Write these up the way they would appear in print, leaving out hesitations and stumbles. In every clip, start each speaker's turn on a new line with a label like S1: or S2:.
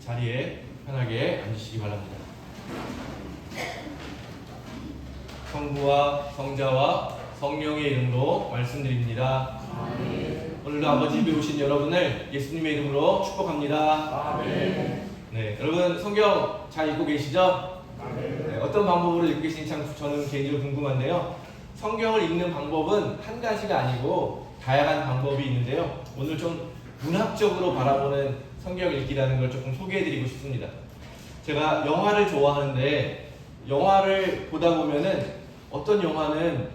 S1: 자리에 편하게 앉으시기 바랍니다. 성부와 성자와 성령의 이름으로 말씀드립니다.
S2: 아멘.
S1: 오늘도 아버지 집에 오신 여러분을 예수님의 이름으로 축복합니다.
S2: 아멘.
S1: 네, 여러분 성경 잘 읽고 계시죠?
S2: 아멘.
S1: 네, 어떤 방법으로 읽고 계시는지 참 저는 개인적으로 궁금한데요. 성경을 읽는 방법은 한 가지가 아니고 다양한 방법이 있는데요. 오늘 좀 문학적으로 바라보는 성경 읽기라는 걸 조금 소개해드리고 싶습니다. 제가 영화를 좋아하는데 영화를 보다 보면은 어떤 영화는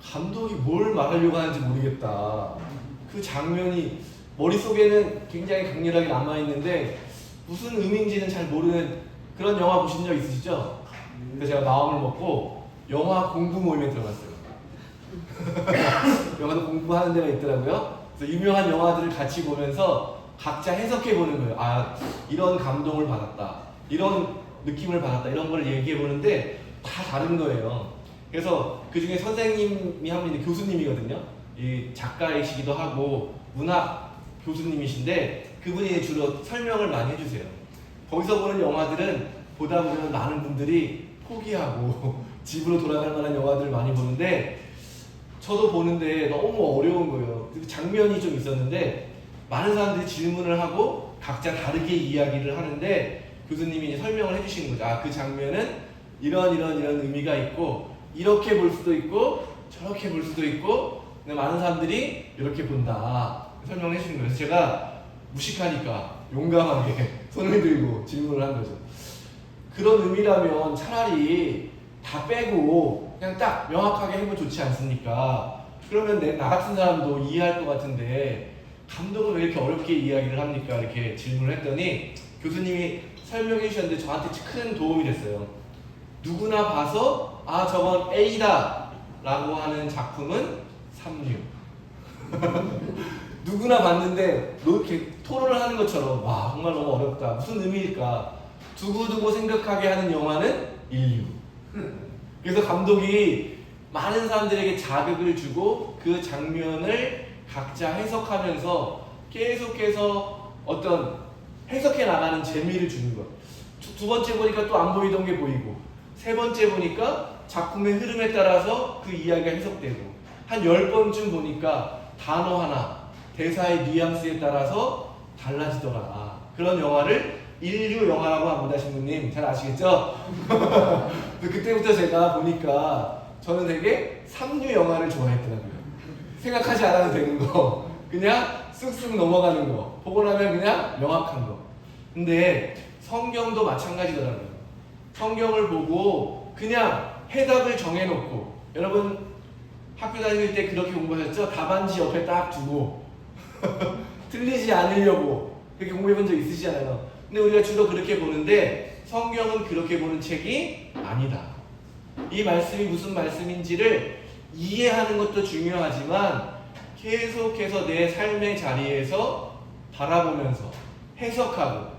S1: 감독이 뭘 말하려고 하는지 모르겠다. 그 장면이 머릿속에는 굉장히 강렬하게 남아있는데 무슨 의미인지는 잘 모르는 그런 영화 보신 적 있으시죠? 그래서 제가 마음을 먹고 영화 공부 모임에 들어갔어요. 영화도 공부하는 데가 있더라고요. 그래서 유명한 영화들을 같이 보면서 각자 해석해 보는 거예요. 아, 이런 감동을 받았다, 이런 느낌을 받았다, 이런 걸 얘기해 보는데 다 다른 거예요. 그래서 그 중에 선생님이 한 분이 교수님이거든요. 이 작가이시기도 하고 문학 교수님이신데 그분이 주로 설명을 많이 해주세요. 거기서 보는 영화들은 보다 보면 많은 분들이 포기하고 집으로 돌아갈 만한 영화들을 많이 보는데 저도 보는데 너무 어려운 거예요. 그 장면이 좀 있었는데 많은 사람들이 질문을 하고 각자 다르게 이야기를 하는데 교수님이 이제 설명을 해주시는 거죠. 아, 그 장면은 이런 의미가 있고 이렇게 볼 수도 있고 저렇게 볼 수도 있고 근데 많은 사람들이 이렇게 본다 설명을 해주는 거예요. 그래서 제가 무식하니까 용감하게 손을 들고 질문을 한 거죠. 그런 의미라면 차라리 다 빼고 그냥 딱 명확하게 하면 좋지 않습니까? 그러면 나 같은 사람도 이해할 것 같은데 감독은 왜 이렇게 어렵게 이야기를 합니까? 이렇게 질문을 했더니 교수님이 설명해 주셨는데 저한테 큰 도움이 됐어요. 누구나 봐서 아, 저건 A다 라고 하는 작품은 삼류. 누구나 봤는데 이렇게 토론을 하는 것처럼 와, 정말 너무 어렵다, 무슨 의미일까, 두고두고 생각하게 하는 영화는 인류. 그래서 감독이 많은 사람들에게 자극을 주고 그 장면을 각자 해석하면서 계속해서 어떤 해석해 나가는 재미를 주는 것. 두 번째 보니까 또 안 보이던 게 보이고 세 번째 보니까 작품의 흐름에 따라서 그 이야기가 해석되고 한 10번쯤 보니까 단어 하나, 대사의 뉘앙스에 따라서 달라지더라. 그런 영화를 인류 영화라고 합니다. 신부님 잘 아시겠죠? 그때부터 제가 보니까 저는 되게 삼류 영화를 좋아했더라고요. 생각하지 않아도 되는 거, 그냥 쓱쓱 넘어가는 거, 보고 나면 그냥 명확한 거. 근데 성경도 마찬가지더라고요. 성경을 보고 그냥 해답을 정해놓고, 여러분 학교 다닐 때 그렇게 공부하셨죠? 답안지 옆에 딱 두고 틀리지 않으려고 그렇게 공부해본 적 있으시잖아요. 근데 우리가 주로 그렇게 보는데 성경은 그렇게 보는 책이 아니다. 이 말씀이 무슨 말씀인지를 이해하는 것도 중요하지만 계속해서 내 삶의 자리에서 바라보면서 해석하고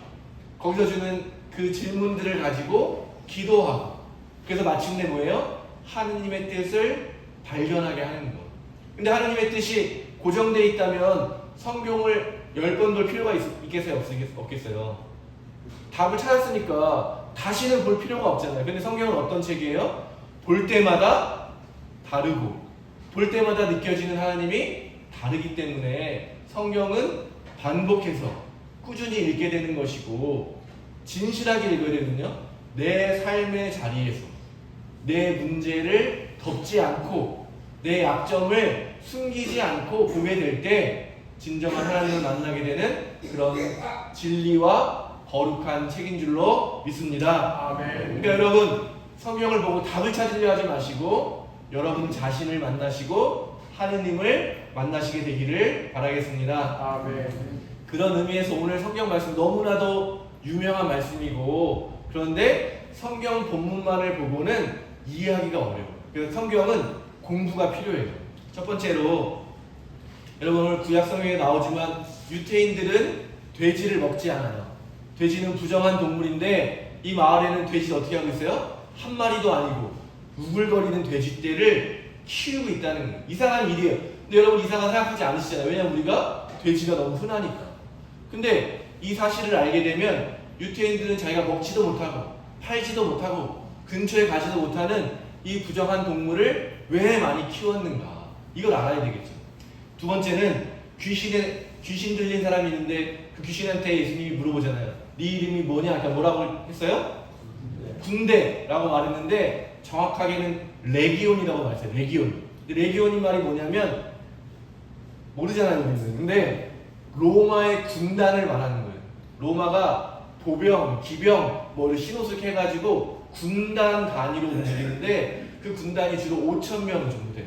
S1: 거기서 주는 그 질문들을 가지고 기도하고 그래서 마침내 뭐예요? 하느님의 뜻을 발견하게 하는 것. 근데 하느님의 뜻이 고정되어 있다면 성경을 10번 볼 필요가 있겠어요? 없겠어요? 답을 찾았으니까 다시는 볼 필요가 없잖아요. 근데 성경은 어떤 책이에요? 볼 때마다 다르고 볼 때마다 느껴지는 하나님이 다르기 때문에 성경은 반복해서 꾸준히 읽게 되는 것이고 진실하게 읽어야 되거든요. 내 삶의 자리에서 내 문제를 덮지 않고 내 약점을 숨기지 않고 보게 될 때 진정한 하나님을 만나게 되는 그런 진리와 거룩한 책인 줄로 믿습니다.
S2: 아멘.
S1: 그러니까 여러분 성경을 보고 답을 찾으려 하지 마시고 여러분 자신을 만나시고 하느님을 만나시게 되기를 바라겠습니다.
S2: 아멘.
S1: 그런 의미에서 오늘 성경 말씀 너무나도 유명한 말씀이고 그런데 성경 본문만을 보고는 이해하기가 어려워요. 그래서 성경은 공부가 필요해요. 첫 번째로 여러분 오늘 구약 성경에 나오지만 유태인들은 돼지를 먹지 않아요. 돼지는 부정한 동물인데 이 마을에는 돼지를 어떻게 하고 있어요? 한 마리도 아니고 우글거리는 돼지떼를 키우고 있다는 거예요. 이상한 일이에요. 근데 여러분 이상한 생각하지 않으시잖아요. 왜냐면 우리가 돼지가 너무 흔하니까. 근데 이 사실을 알게 되면 유태인들은 자기가 먹지도 못하고 팔지도 못하고 근처에 가지도 못하는 이 부정한 동물을 왜 많이 키웠는가, 이걸 알아야 되겠죠. 두 번째는 귀신 들린 사람이 있는데 그 귀신한테 예수님이 물어보잖아요. 네 이름이 뭐냐? 그러니까 뭐라고 했어요? 군대라고 말했는데 정확하게는 레기온이라고 말했어요. 레기온. 레기온이 말이 뭐냐면 모르잖아요, 우리는. 근데 로마의 군단을 말하는 거예요. 로마가 보병, 기병, 뭐 신호식 해가지고 군단 단위로 움직이는데 그 군단이 주로 5,000명 정도 돼요.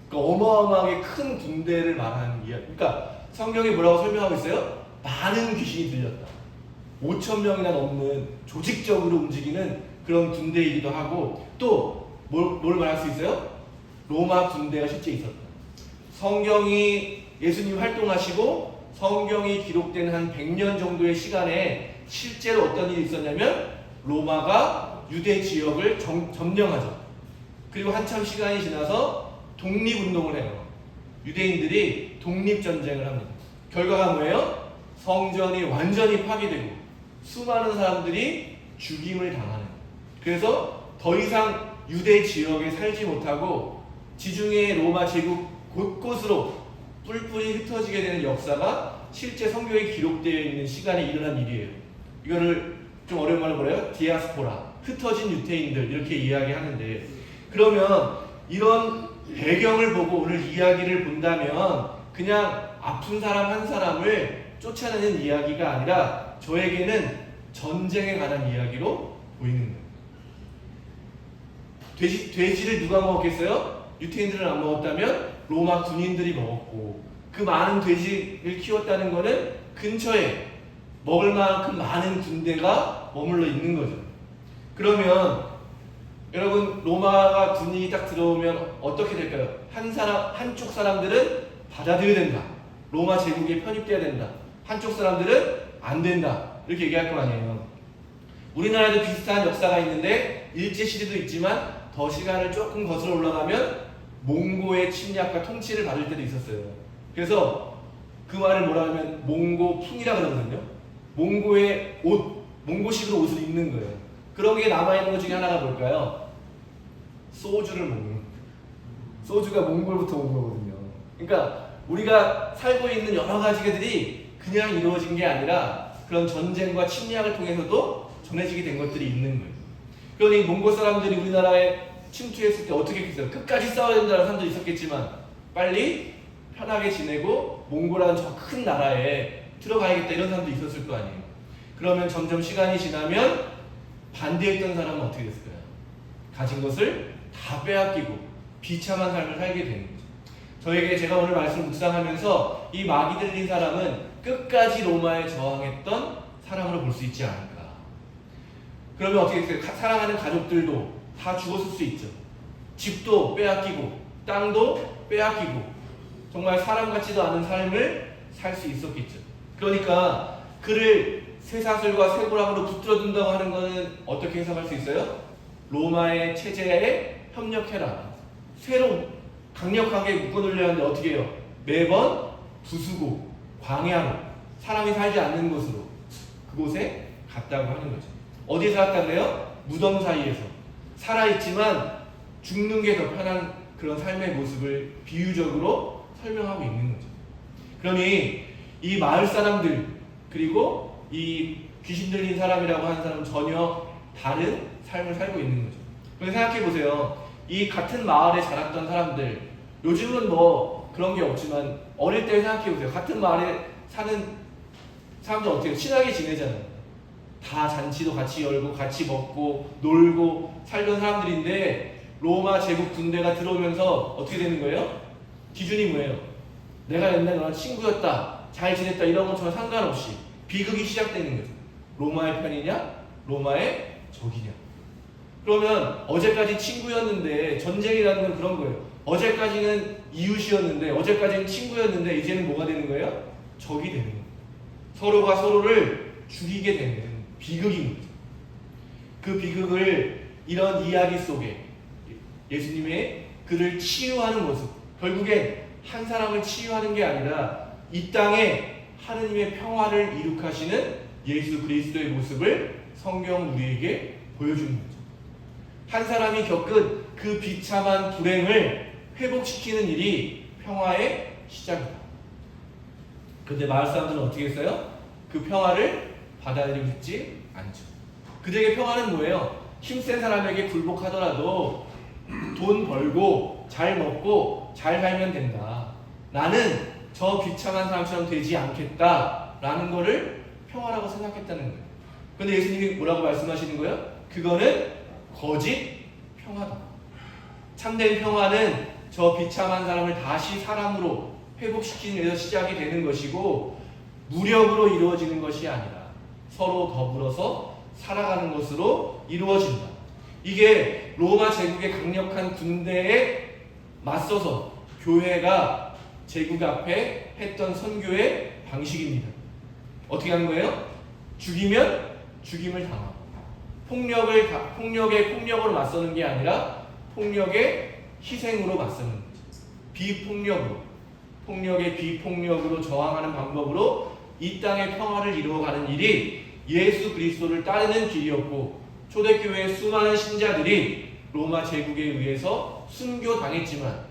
S1: 그러니까 어마어마하게 큰 군대를 말하는 이야기. 그러니까 성경이 뭐라고 설명하고 있어요? 많은 귀신이 들렸다. 5,000명이나 넘는 조직적으로 움직이는 그런 군대이기도 하고, 또 뭘 말할 수 있어요? 로마 군대가 실제 있었다. 성경이 예수님 활동하시고 성경이 기록된 한 100년 정도의 시간에 실제로 어떤 일이 있었냐면 로마가 유대 지역을 점령하죠. 그리고 한참 시간이 지나서 독립운동을 해요. 유대인들이 독립전쟁을 합니다. 결과가 뭐예요? 성전이 완전히 파괴되고 수많은 사람들이 죽임을 당하는. 그래서 더 이상 유대 지역에 살지 못하고 지중해 로마 제국 곳곳으로 뿔뿔이 흩어지게 되는 역사가 실제 성경에 기록되어 있는 시간에 일어난 일이에요. 이거를 좀 어려운 말로 뭐래요? 디아스포라, 흩어진 유태인들, 이렇게 이야기하는데, 그러면 이런 배경을 보고 오늘 이야기를 본다면 그냥 아픈 사람 한 사람을 쫓아내는 이야기가 아니라 저에게는 전쟁에 관한 이야기로 보이는 거예요. 돼지를 누가 먹었겠어요? 유태인들은 안 먹었다면 로마 군인들이 먹었고, 그 많은 돼지를 키웠다는 것은 근처에 먹을 만큼 많은 군대가 머물러 있는 거죠. 그러면 여러분, 로마가 군인이 딱 들어오면 어떻게 될까요? 한쪽 사람들은 받아들여야 된다. 로마 제국에 편입돼야 된다. 한쪽 사람들은 안 된다. 이렇게 얘기할 거 아니에요. 우리나라에도 비슷한 역사가 있는데 일제시대도 있지만 더 시간을 조금 거슬러 올라가면 몽고의 침략과 통치를 받을 때도 있었어요. 그래서 그 말을 뭐라 하면 몽고풍이라 그러거든요. 몽고의 옷, 몽고식으로 옷을 입는 거예요. 그런 게 남아있는 것 중에 하나가 뭘까요? 소주를 먹는 거예요. 소주가 몽골부터 온 거거든요. 그러니까 우리가 살고 있는 여러 가지들이 그냥 이루어진 게 아니라 그런 전쟁과 침략을 통해서도 전해지게 된 것들이 있는 거예요. 그러니 몽골 사람들이 우리나라에 침투했을 때 어떻게 했겠어요? 끝까지 싸워야 된다는 사람도 있었겠지만 빨리 편하게 지내고 몽골이라는 저 큰 나라에 들어가야겠다 이런 사람도 있었을 거 아니에요. 그러면 점점 시간이 지나면 반대했던 사람은 어떻게 됐을까요? 가진 것을 다 빼앗기고 비참한 삶을 살게 되는 거죠. 저에게 제가 오늘 말씀 묵상하면서 이 마귀 들린 사람은 끝까지 로마에 저항했던 사람으로 볼 수 있지 않을까. 그러면 어떻게 됐어요? 사랑하는 가족들도 다 죽었을 수 있죠. 집도 빼앗기고 땅도 빼앗기고 정말 사람 같지도 않은 삶을 살 수 있었겠죠. 그러니까 그를 쇠사슬과 쇠고랑으로 붙들어둔다고 하는 것은 어떻게 해석할 수 있어요? 로마의 체제에 협력해라. 쇠로 강력하게 묶어놓으려 하는데 어떻게 해요? 매번 부수고 광야로, 사람이 살지 않는 곳으로, 그곳에 갔다고 하는 거죠. 어디서 갔다 그래요? 무덤 사이에서 살아있지만 죽는 게 더 편한 그런 삶의 모습을 비유적으로 설명하고 있는 거죠. 그러니 이 마을 사람들 그리고 이 귀신 들린 사람이라고 하는 사람은 전혀 다른 삶을 살고 있는 거죠. 그런데 생각해 보세요. 이 같은 마을에 자랐던 사람들, 요즘은 뭐 그런 게 없지만 어릴 때 생각해 보세요. 같은 마을에 사는 사람들 어떻게 해요? 친하게 지내잖아요. 다 잔치도 같이 열고 같이 먹고 놀고 살던 사람들인데 로마 제국 군대가 들어오면서 어떻게 되는 거예요? 기준이 뭐예요? 내가 옛날에 너랑 친구였다, 잘 지냈다 이런 것처럼 상관없이 비극이 시작되는 거죠. 로마의 편이냐? 로마의 적이냐? 그러면 어제까지 친구였는데, 전쟁이라는 건 그런 거예요. 어제까지는 이웃이었는데, 어제까지는 친구였는데 이제는 뭐가 되는 거예요? 적이 되는 거예요. 서로가 서로를 죽이게 되는 비극인 거죠. 그 비극을 이런 이야기 속에 예수님의 그를 치유하는 모습, 결국엔 한 사람을 치유하는 게 아니라 이 땅에 하느님의 평화를 이룩하시는 예수 그리스도의 모습을 성경 우리에게 보여주는 거죠. 한 사람이 겪은 그 비참한 불행을 회복시키는 일이 평화의 시작이다. 그런데 마을 사람들은 어떻게 했어요? 그 평화를 받아들이고 싶지 않죠. 그들에게 평화는 뭐예요? 힘센 사람에게 굴복하더라도 돈 벌고 잘 먹고 잘 살면 된다. 나는 저 비참한 사람처럼 되지 않겠다 라는 거를 평화라고 생각했다는 거예요. 그런데 예수님이 뭐라고 말씀하시는 거예요? 그거는 거짓 평화다. 참된 평화는 저 비참한 사람을 다시 사람으로 회복시키는 데서 시작이 되는 것이고 무력으로 이루어지는 것이 아니라 서로 더불어서 살아가는 것으로 이루어진다. 이게 로마 제국의 강력한 군대에 맞서서 교회가 제국 앞에 했던 선교의 방식입니다. 어떻게 하는 거예요? 죽이면 죽임을 당하고 폭력에 폭력으로 맞서는 게 아니라 폭력의 희생으로 맞서는 거죠. 비폭력으로, 폭력에 비폭력으로 저항하는 방법으로 이 땅의 평화를 이루어가는 일이 예수 그리스도를 따르는 길이었고, 초대교회의 수많은 신자들이 로마 제국에 의해서 순교당했지만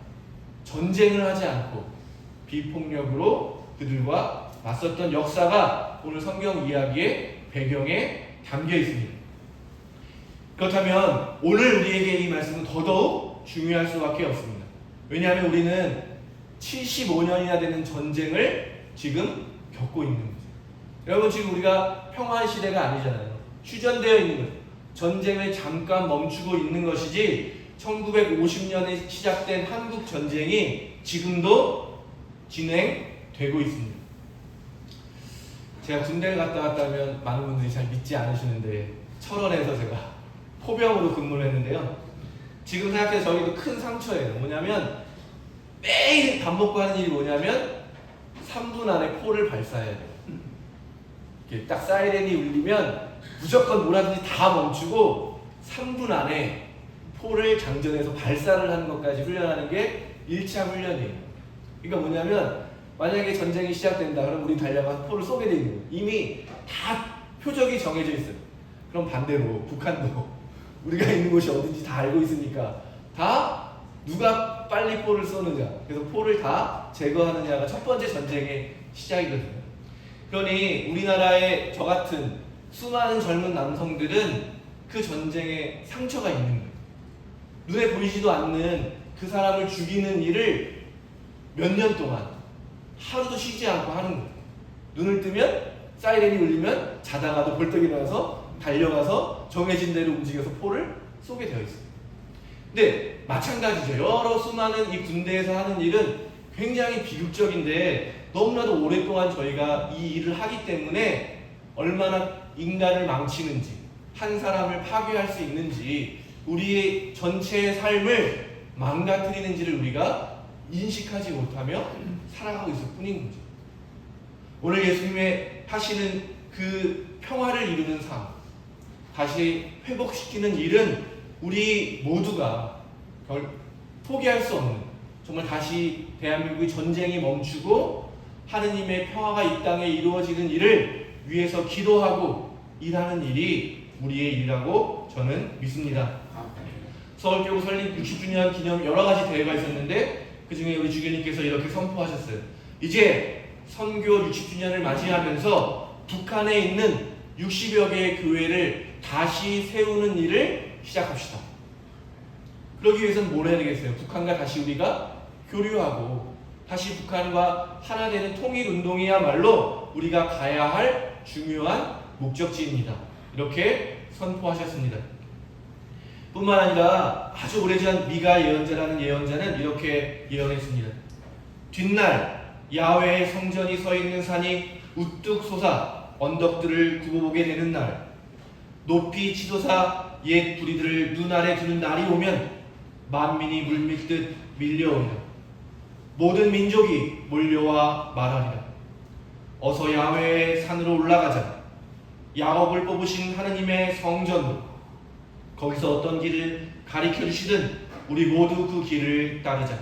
S1: 전쟁을 하지 않고 비폭력으로 그들과 맞섰던 역사가 오늘 성경 이야기의 배경에 담겨 있습니다. 그렇다면 오늘 우리에게 이 말씀은 더더욱 중요할 수밖에 없습니다. 왜냐하면 우리는 75년이나 되는 전쟁을 지금 겪고 있는 거죠. 여러분, 지금 우리가 평화의 시대가 아니잖아요. 휴전되어 있는 거죠. 전쟁을 잠깐 멈추고 있는 것이지 1950년에 시작된 한국 전쟁이 지금도 진행되고 있습니다. 제가 군대를 갔다 왔다면 많은 분들이 잘 믿지 않으시는데 철원에서 제가 포병으로 근무를 했는데요. 지금 생각해서 저희도 큰 상처예요. 뭐냐면 매일 밥 먹고 하는 일이 뭐냐면 3분 안에 포를 발사해야 돼요. 이렇게 딱 사이렌이 울리면 무조건 뭐라든지 다 멈추고 3분 안에 포를 장전해서 발사를 하는 것까지 훈련하는 게 1차 훈련이에요. 그러니까 뭐냐면 만약에 전쟁이 시작된다 그럼 우리 달려가서 포를 쏘게 돼 있는 거예요. 이미 다 표적이 정해져 있어요. 그럼 반대로 북한도 우리가 있는 곳이 어딘지 다 알고 있으니까 다 누가 빨리 포를 쏘느냐, 그래서 포를 다 제거하느냐가 첫 번째 전쟁의 시작이거든요. 그러니 우리나라에 저 같은 수많은 젊은 남성들은 그 전쟁에 상처가 있는 거예요. 눈에 보이지도 않는 그 사람을 죽이는 일을 몇 년 동안 하루도 쉬지 않고 하는 거예요. 눈을 뜨면 사이렌이 울리면 자다가도 벌떡 일어나서 달려가서 정해진 대로 움직여서 포를 쏘게 되어 있어요. 근데 마찬가지죠. 여러 수많은 이 군대에서 하는 일은 굉장히 비극적인데 너무나도 오랫동안 저희가 이 일을 하기 때문에 얼마나 인간을 망치는지, 한 사람을 파괴할 수 있는지, 우리의 전체의 삶을 망가뜨리는지를 우리가 인식하지 못하며 살아가고 있을 뿐인 거죠. 오늘 예수님의 하시는 그 평화를 이루는 삶, 다시 회복시키는 일은 우리 모두가 포기할 수 없는, 정말 다시 대한민국의 전쟁이 멈추고 하느님의 평화가 이 땅에 이루어지는 일을 위해서 기도하고 일하는 일이 우리의 일이라고 저는 믿습니다. 서울교구 설립 60주년 기념 여러 가지 대회가 있었는데 그 중에 우리 주교님께서 이렇게 선포하셨어요. 이제 선교 60주년을 맞이하면서 북한에 있는 60여 개의 교회를 다시 세우는 일을 시작합시다. 그러기 위해서는 뭘 해야 되겠어요? 북한과 다시 우리가 교류하고 다시 북한과 하나 되는 통일운동이야말로 우리가 가야 할 중요한 목적지입니다. 이렇게 선포하셨습니다. 뿐만 아니라 아주 오래전 미가 예언자라는 예언자는 이렇게 예언했습니다. 뒷날 야훼의 성전이 서 있는 산이 우뚝 솟아 언덕들을 굽어보게 되는 날, 높이 치솟아 옛 부리들을 눈 아래 두는 날이 오면 만민이 물밀듯 밀려오리라. 모든 민족이 몰려와 말하리라. 어서 야훼의 산으로 올라가자. 야곱을 뽑으신 하느님의 성전으로. 거기서 어떤 길을 가리켜 주시든 우리 모두 그 길을 따르자.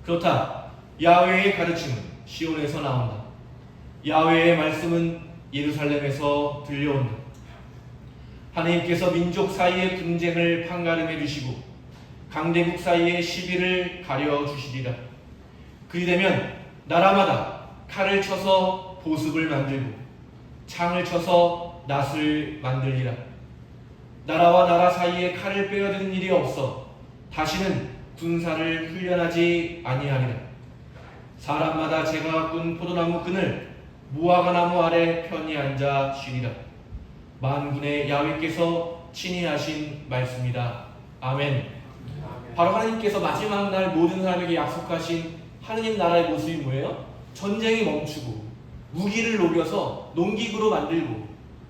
S1: 그렇다. 야훼의 가르침은 시온에서 나온다. 야훼의 말씀은 예루살렘에서 들려온다. 하나님께서 민족 사이의 분쟁을 판가름해 주시고 강대국 사이의 시비를 가려 주시리라. 그리 되면 나라마다 칼을 쳐서 보습을 만들고 창을 쳐서 낫을 만들리라. 나라와 나라 사이에 칼을 빼어드는 일이 없어 다시는 군사를 훈련하지 아니하리라. 사람마다 제가 가꾼 포도나무 끈을 무화과나무 아래 편히 앉아 쉬리라. 만군의 야훼께서 친히 하신 말씀이다. 아멘. 바로 하나님께서 마지막 날 모든 사람에게 약속하신 하느님 나라의 모습이 뭐예요? 전쟁이 멈추고 무기를 녹여서 농기구로 만들고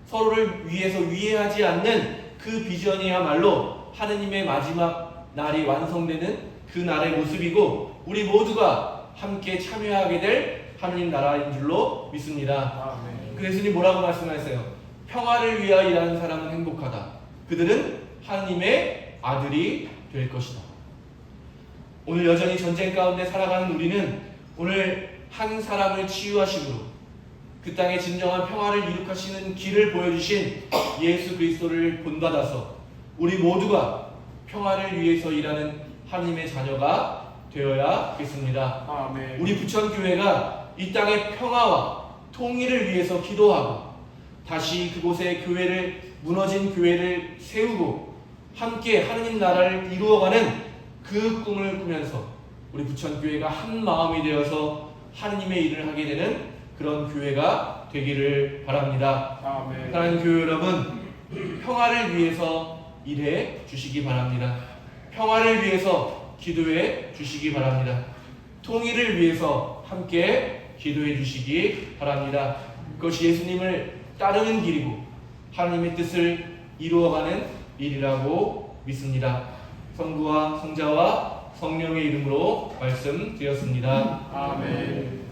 S1: 서로를 위해서 위해하지 않는 그 비전이야말로 하느님의 마지막 날이 완성되는 그 날의 모습이고 우리 모두가 함께 참여하게 될 하느님 나라인 줄로 믿습니다. 그래서 예수님 뭐라고 말씀하셨어요? 평화를 위하여 일하는 사람은 행복하다. 그들은 하느님의 아들이 될 것이다. 오늘 여전히 전쟁 가운데 살아가는 우리는 오늘 한 사람을 치유하심으로 그 땅에 진정한 평화를 이룩하시는 길을 보여주신 예수 그리스도를 본받아서 우리 모두가 평화를 위해서 일하는 하나님의 자녀가 되어야겠습니다.
S2: 아멘.
S1: 우리 부천교회가 이 땅의 평화와 통일을 위해서 기도하고 다시 그곳에 무너진 교회를 세우고 함께 하느님 나라를 이루어가는 그 꿈을 꾸면서 우리 부천교회가 한 마음이 되어서 하느님의 일을 하게 되는 그런 교회가 되기를 바랍니다.
S2: 아멘.
S1: 사랑하는 교회 여러분, 평화를 위해서 일해 주시기 바랍니다. 평화를 위해서 기도해 주시기 바랍니다. 통일을 위해서 함께 기도해 주시기 바랍니다. 그것이 예수님을 따르는 길이고 하나님의 뜻을 이루어가는 일이라고 믿습니다. 성부와 성자와 성령의 이름으로 말씀드렸습니다.
S2: 아멘.